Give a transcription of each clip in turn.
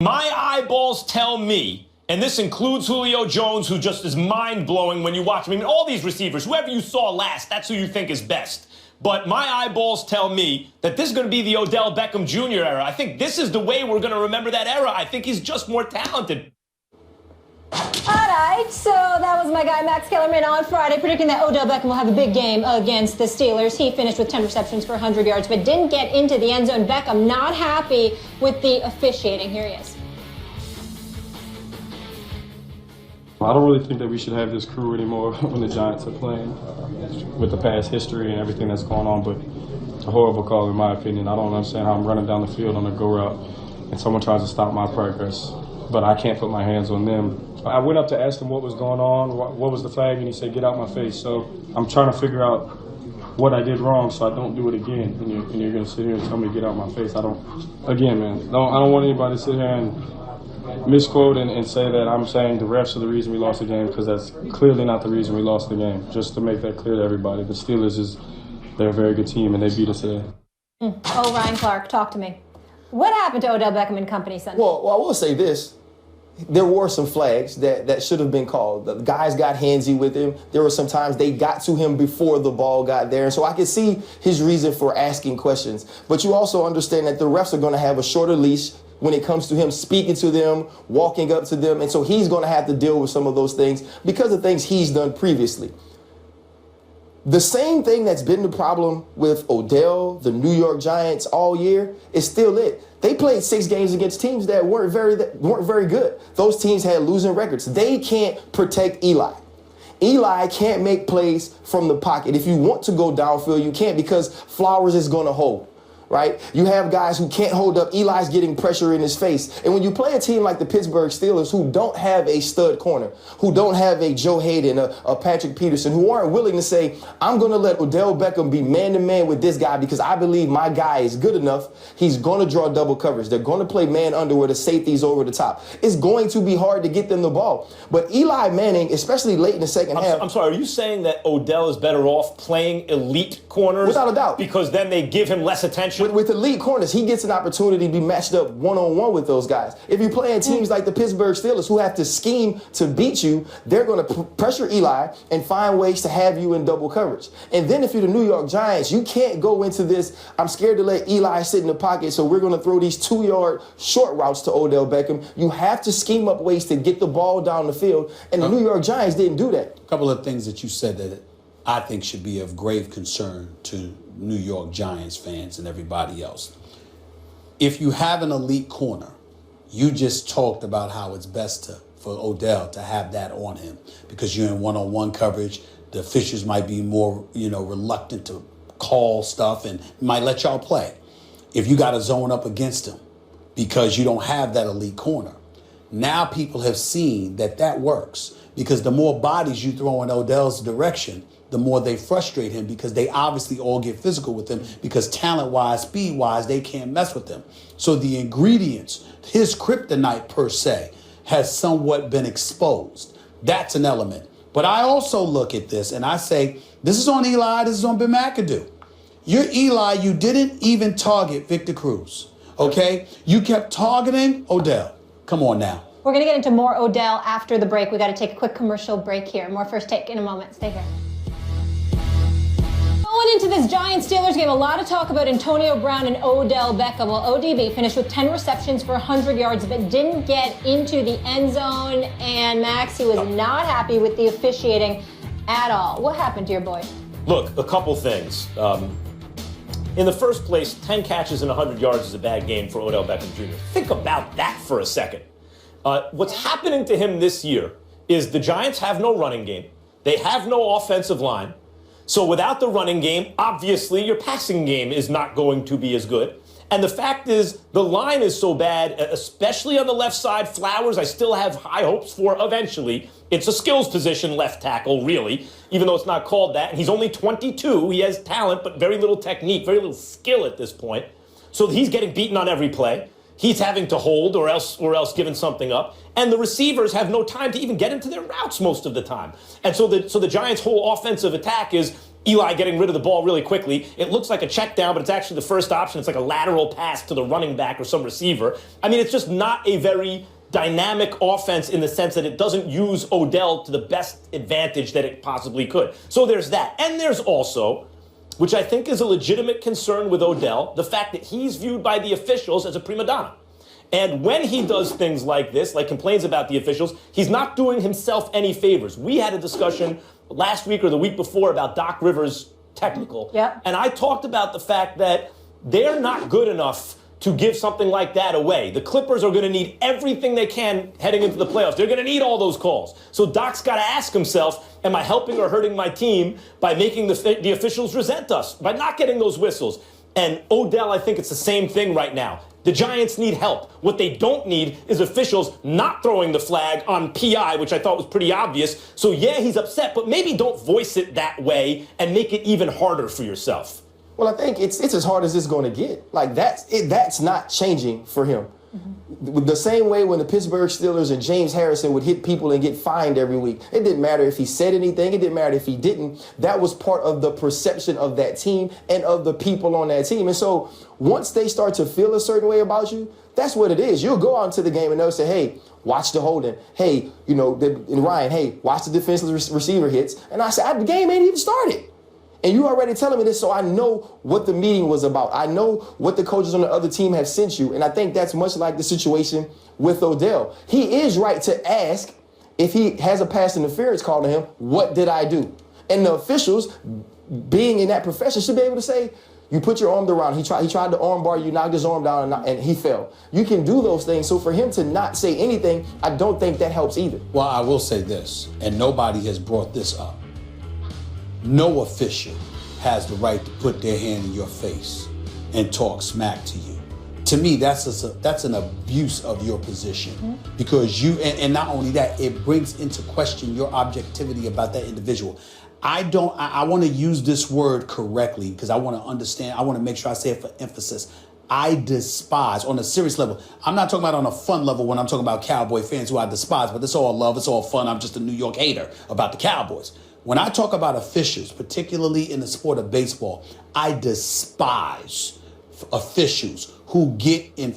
My eyeballs tell me, and this includes Julio Jones, who just is mind-blowing when you watch him. I mean, all these receivers, whoever you saw last, that's who you think is best. But my eyeballs tell me that this is going to be the Odell Beckham Jr. era. I think this is the way we're going to remember that era. I think he's just more talented. All right, so that was my guy Max Kellerman on Friday predicting that Odell Beckham will have a big game against the Steelers. He finished with 10 receptions for 100 yards, but didn't get into the end zone. Beckham not happy with the officiating. Here he is. I don't really think that we should have this crew anymore when the Giants are playing with the past history and everything that's going on, but it's a horrible call in my opinion. I don't understand how I'm running down the field on a go route and someone tries to stop my progress, but I can't put my hands on them. I went up to ask him what was going on, what was the flag, and he said, get out my face. So I'm trying to figure out what I did wrong so I don't do it again. And you're going to sit here and tell me to get out my face. I don't want anybody to sit here and misquote and say that I'm saying the refs are the reason we lost the game, because that's clearly not the reason we lost the game. Just to make that clear to everybody, the Steelers, they're a very good team, and they beat us today. Oh, Ryan Clark, talk to me. What happened to Odell Beckham and company Sunday? Well, I will say this. There were some flags that should have been called. The guys got handsy with him. There were some times they got to him before the ball got there. And so I can see his reason for asking questions. But you also understand that the refs are going to have a shorter leash when it comes to him speaking to them, walking up to them. And so he's going to have to deal with some of those things because of things he's done previously. The same thing that's been the problem with Odell, the New York Giants all year, is still it. They played 6 games against teams that weren't very good. Those teams had losing records. They can't protect Eli. Eli can't make plays from the pocket. If you want to go downfield, you can't, because Flowers is going to hold. Right? You have guys who can't hold up. Eli's getting pressure in his face. And when you play a team like the Pittsburgh Steelers, who don't have a stud corner, who don't have a Joe Hayden, a Patrick Peterson, who aren't willing to say, I'm going to let Odell Beckham be man-to-man with this guy because I believe my guy is good enough. He's going to draw double coverage. They're going to play man under where the safety's over the top. It's going to be hard to get them the ball. But Eli Manning, especially late in the second half. I'm sorry, are you saying that Odell is better off playing elite corners? Without a doubt. Because then they give him less attention? With elite corners, he gets an opportunity to be matched up one-on-one with those guys. If you're playing teams like the Pittsburgh Steelers who have to scheme to beat you, they're going to pressure Eli and find ways to have you in double coverage. And then if you're the New York Giants, you can't go into this, I'm scared to let Eli sit in the pocket, so we're going to throw these 2-yard short routes to Odell Beckham. You have to scheme up ways to get the ball down the field, and the New York Giants didn't do that. A couple of things that you said that I think should be of grave concern to New York Giants fans and everybody else. If you have an elite corner, you just talked about how it's best for Odell to have that on him because you're in one-on-one coverage. The officials might be more, reluctant to call stuff and might let y'all play. If you got to zone up against him because you don't have that elite corner, now people have seen that works because the more bodies you throw in Odell's direction, the more they frustrate him because they obviously all get physical with him because talent-wise, speed-wise, they can't mess with him. So the ingredients, his kryptonite per se, has somewhat been exposed. That's an element. But I also look at this and I say, this is on Eli, this is on Ben McAdoo. You're Eli, you didn't even target Victor Cruz, okay? You kept targeting Odell. Come on now. We're going to get into more Odell after the break. We got to take a quick commercial break here. More First Take in a moment. Stay here. Going into this Giants-Steelers game, a lot of talk about Antonio Brown and Odell Beckham. Well, ODB finished with 10 receptions for 100 yards, but didn't get into the end zone. And Max, he was not happy with the officiating at all. What happened to your boy? Look, a couple things. In the first place, 10 catches and 100 yards is a bad game for Odell Beckham Jr. Think about that for a second. What's happening to him this year is the Giants have no running game. They have no offensive line. So without the running game, obviously your passing game is not going to be as good. And the fact is, the line is so bad, especially on the left side. Flowers, I still have high hopes for eventually. It's a skills position, left tackle, really, even though it's not called that. And he's only 22. He has talent, but very little technique, very little skill at this point. So he's getting beaten on every play. He's having to hold or else giving something up. And the receivers have no time to even get into their routes most of the time. And so the Giants' whole offensive attack is Eli getting rid of the ball really quickly. It looks like a check down, but it's actually the first option. It's like a lateral pass to the running back or some receiver. I mean, it's just not a very dynamic offense in the sense that it doesn't use Odell to the best advantage that it possibly could. So there's that. And there's also, which I think is a legitimate concern with Odell, the fact that he's viewed by the officials as a prima donna. And when he does things like this, like complains about the officials, he's not doing himself any favors. We had a discussion last week or the week before about Doc Rivers' technical. Yep. And I talked about the fact that they're not good enough to give something like that away. The Clippers are going to need everything they can heading into the playoffs. They're going to need all those calls. So Doc's got to ask himself, am I helping or hurting my team by making the officials resent us, by not getting those whistles? And Odell, I think it's the same thing right now. The Giants need help. What they don't need is officials not throwing the flag on PI, which I thought was pretty obvious. So yeah, he's upset, but maybe don't voice it that way and make it even harder for yourself. Well, I think it's as hard as it's going to get. Like that's not changing for him. Mm-hmm. The same way when the Pittsburgh Steelers and James Harrison would hit people and get fined every week. It didn't matter if he said anything. It didn't matter if he didn't. That was part of the perception of that team and of the people on that team. And so once they start to feel a certain way about you, that's what it is. You'll go out into the game and they'll say, hey, watch the holding. Hey, and Ryan, hey, watch the defensive receiver hits. And I said, the game ain't even started. And you already telling me this, so I know what the meeting was about. I know what the coaches on the other team have sent you. And I think that's much like the situation with Odell. He is right to ask if he has a pass interference call to him, what did I do? And the officials, being in that profession, should be able to say, you put your arm around. He tried to arm bar you, knocked his arm down, and he fell. You can do those things. So for him to not say anything, I don't think that helps either. Well, I will say this, and nobody has brought this up. No official has the right to put their hand in your face and talk smack to you. To me, that's an abuse of your position, because and not only that, it brings into question your objectivity about that individual. I want to use this word correctly because I want to understand. I want to make sure I say it for emphasis. I despise, on a serious level. I'm not talking about on a fun level when I'm talking about Cowboy fans who I despise, but it's all love, it's all fun. I'm just a New York hater about the Cowboys. When I talk about officials, particularly in the sport of baseball, I despise officials who get in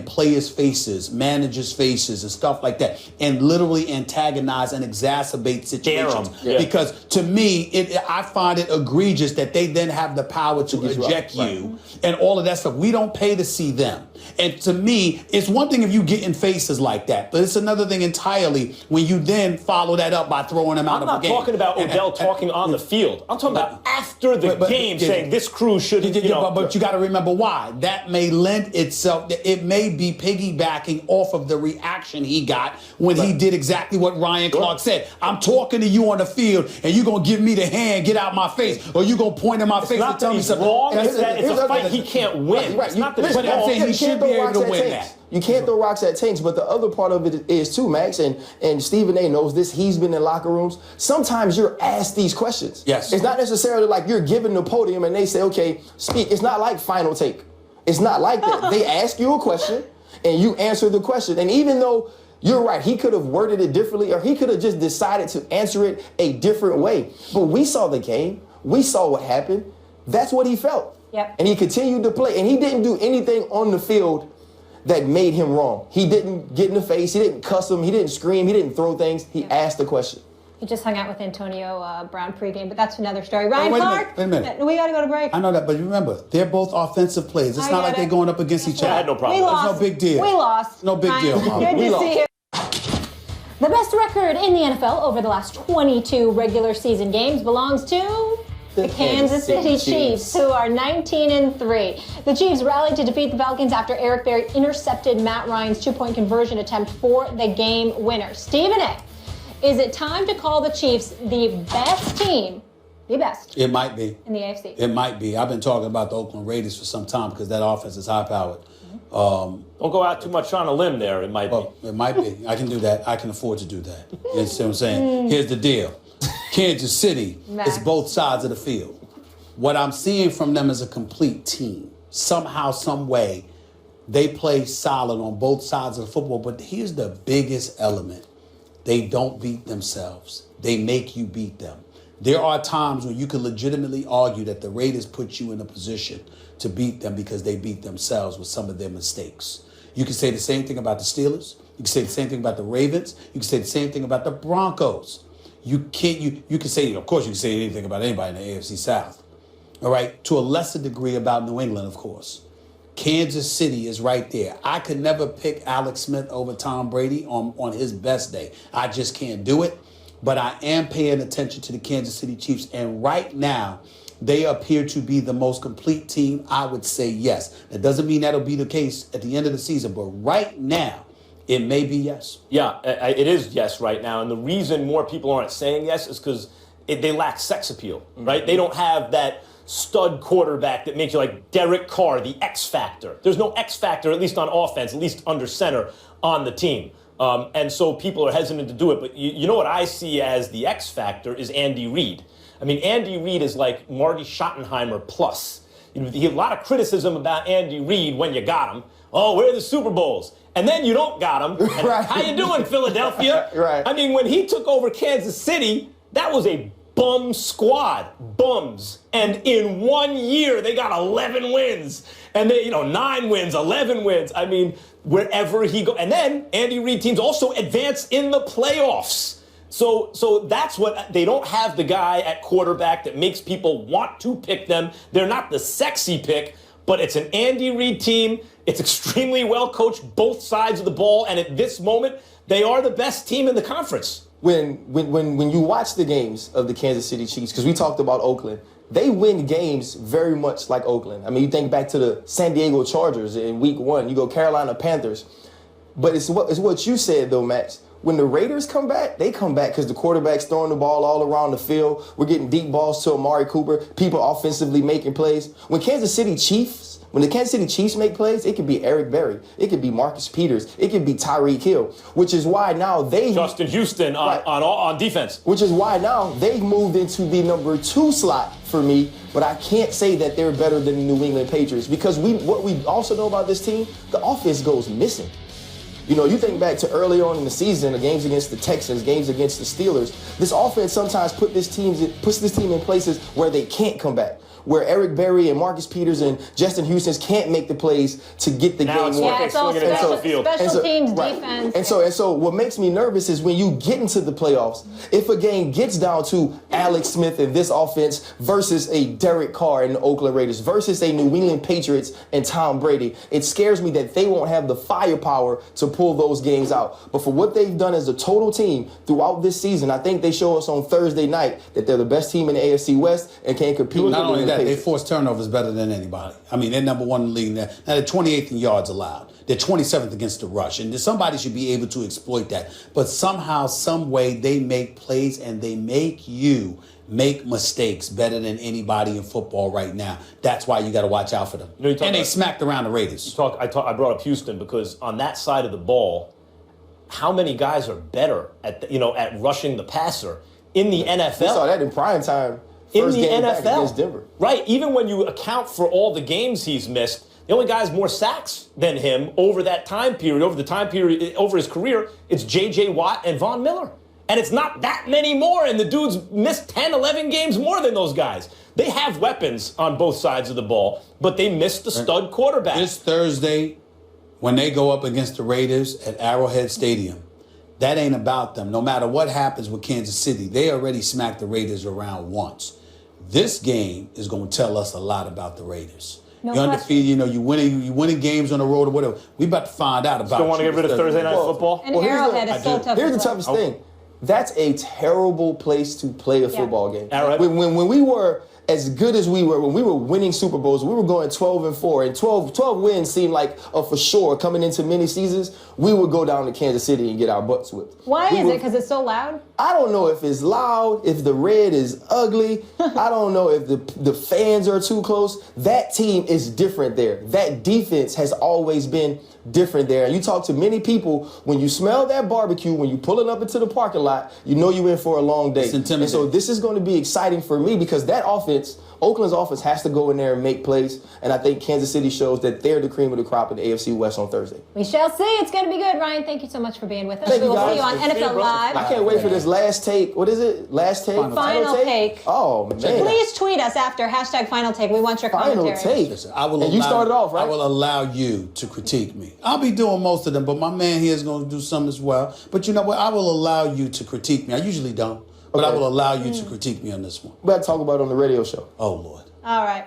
players' faces, managers' faces, and stuff like that, and literally antagonize and exacerbate situations. Yeah. Because to me, I find it egregious that they then have the power to eject you and all of that stuff. We don't pay to see them. And to me, it's one thing if you get in faces like that, but it's another thing entirely when you then follow that up by throwing them out of the game. I'm not talking about Odell talking on the field. I'm talking about after the game saying this crew should, But you got to remember why. That may lend itself, it may be piggybacking off of the reaction he got when he did exactly what Ryan Clark said. I'm talking to you on the field and you're going to give me the hand, get out my face, or you're going to point in my face and tell me something. Wrong. It's a fight he can't win. Right. It's not that But I'm saying he should be able to win that. You can't throw rocks at tanks, but the other part of it is too, Max, and Stephen A knows this. He's been in locker rooms. Sometimes you're asked these questions. Yes. It's not necessarily like you're given the podium and they say, okay, speak. It's not like final take. It's not like that. They ask you a question and you answer the question. And even though you're right, he could have worded it differently, or he could have just decided to answer it a different way. But we saw the game. We saw what happened. That's what he felt. Yep. And he continued to play. And he didn't do anything on the field that made him wrong. He didn't get in the face. He didn't cuss him. He didn't scream. He didn't throw things. He asked the question. He just hung out with Antonio Brown pregame, but that's another story. Ryan Wait a Clark, minute. We got to go to break. I know that, but remember, they're both offensive players. It's not like they're going up against each other. I had no problem. We It's lost. no big deal. We lost. No big Ryan, deal, Mom. Good We to lost. see you. The best record in the NFL over the last 22 regular season games belongs to the Kansas City Chiefs, who are 19-3. The Chiefs rallied to defeat the Falcons after Eric Berry intercepted Matt Ryan's two-point conversion attempt for the game winner. Stephen A., is it time to call the Chiefs the best team, the best, It might be. in the AFC? It might be. I've been talking about the Oakland Raiders for some time because that offense is high-powered. Don't go out too much on a limb there. It might be. Well, it might be. I can do that. I can afford to do that. You see what I'm saying? Here's the deal. Kansas City is both sides of the field. What I'm seeing from them is a complete team. Somehow, some way, they play solid on both sides of the football. But here's the biggest element. They don't beat themselves. They make you beat them. There are times when you can legitimately argue that the Raiders put you in a position to beat them because they beat themselves with some of their mistakes. You can say the same thing about the Steelers. You can say the same thing about the Ravens. You can say the same thing about the Broncos. You can say, of course, you can say anything about anybody in the AFC South. All right? To a lesser degree about New England, of course. Kansas City is right there. I could never pick Alex Smith over Tom Brady on his best day. I just can't do it. But I am paying attention to the Kansas City Chiefs. And right now, they appear to be the most complete team. I would say yes. That doesn't mean that'll be the case at the end of the season. But right now, it may be yes. Yeah, it is yes right now. And the reason more people aren't saying yes is because they lack sex appeal, right? They don't have that stud quarterback that makes you like Derek Carr, the X factor. There's no X factor, at least on offense, at least under center on the team. And so people are hesitant to do it. But you know what I see as the X factor is Andy Reid. I mean, Andy Reid is like Marty Schottenheimer plus. You get a lot of criticism about Andy Reid when you got him. Oh, where are the Super Bowls? And then you don't got him. Right. How you doing, Philadelphia? Right. I mean, when he took over Kansas City, that was a bum squad. Bums. And in 1 year, they got 11 wins. And they, 9 wins, 11 wins. I mean, wherever he goes. And then Andy Reid teams also advance in the playoffs. So that's what, they don't have the guy at quarterback that makes people want to pick them. They're not the sexy pick, but it's an Andy Reid team. It's extremely well coached, both sides of the ball. And at this moment, they are the best team in the conference. When you watch the games of the Kansas City Chiefs, because we talked about Oakland, they win games very much like Oakland. I mean, you think back to the San Diego Chargers in week 1. You go Carolina Panthers. But it's what you said, though, Max. When the Raiders come back, they come back because the quarterback's throwing the ball all around the field. We're getting deep balls to Amari Cooper. People offensively making plays. When the Kansas City Chiefs make plays, it could be Eric Berry. It could be Marcus Peters. It could be Tyreek Hill, which is why now Justin Houston on defense. Which is why now they've moved into the number 2 slot for me, but I can't say that they're better than the New England Patriots because what we also know about this team, the offense goes missing. You think back to early on in the season, the games against the Texans, games against the Steelers. This offense sometimes puts this team in places where they can't come back, where Eric Berry and Marcus Peters and Justin Houston can't make the plays to get the game won. Yeah, it's all special teams, defense. And so what makes me nervous is when you get into the playoffs, if a game gets down to Alex Smith and this offense versus a Derek Carr and the Oakland Raiders versus a New England Patriots and Tom Brady, it scares me that they won't have the firepower to pull those games out. But for what they've done as a total team throughout this season, I think they show us on Thursday night that they're the best team in the AFC West and can compete with the New England Patriots. They force turnovers better than anybody. I mean, they're number 1 in the league now. Now, they're 28th in yards allowed. They're 27th against the rush. And somebody should be able to exploit that. But somehow, some way, they make plays and they make you make mistakes better than anybody in football right now. That's why you got to watch out for them. And they smacked around the Raiders. I brought up Houston because on that side of the ball, how many guys are better at rushing the passer in the NFL? We saw that in prime time. In the game NFL, back against Denver. Right? Even when you account for all the games he's missed, the only guys more sacks than him over that time period, over his career, it's J.J. Watt and Von Miller. And it's not that many more, and the dudes missed 10, 11 games more than those guys. They have weapons on both sides of the ball, but they missed the stud quarterback. This Thursday, when they go up against the Raiders at Arrowhead Stadium, that ain't about them. No matter what happens with Kansas City, they already smacked the Raiders around once. This game is going to tell us a lot about the Raiders. No You're undefeated, you winning games on the road or whatever. We about to find out about. Don't want to get rid of Thursday night football. And Arrowhead is so tough. Here's the toughest thing. That's a terrible place to play a football game. Arrowhead. When we were as good as we were, when we were winning Super Bowls, we were going 12-4, and 12 wins seemed like a for sure. Coming into many seasons, we would go down to Kansas City and get our butts whipped. Why is it? Because it's so loud? I don't know if it's loud, if the red is ugly. I don't know if the fans are too close. That team is different there. That defense has always been different there. And you talk to many people, when you smell that barbecue, when you pull it up into the parking lot, you know you're in for a long day. It's intimidating. And so this is going to be exciting for me because that offense Oakland's offense has to go in there and make plays, and I think Kansas City shows that they're the cream of the crop in the AFC West on Thursday. We shall see. It's going to be good. Ryan, thank you so much for being with us. Thank We you, will guys. see you on NFL Live. I can't wait for this last take. What is it? Last take? Final take. Oh, man. Please tweet us after #Final Take. We want your commentary. Final take. Listen, I will and you started off, right? I will allow you to critique me. I'll be doing most of them, but my man here is going to do some as well. But you know what? I will allow you to critique me. I usually don't, but I will allow you to critique me on this one. We got to talk about it on the radio show. Oh, Lord. All right.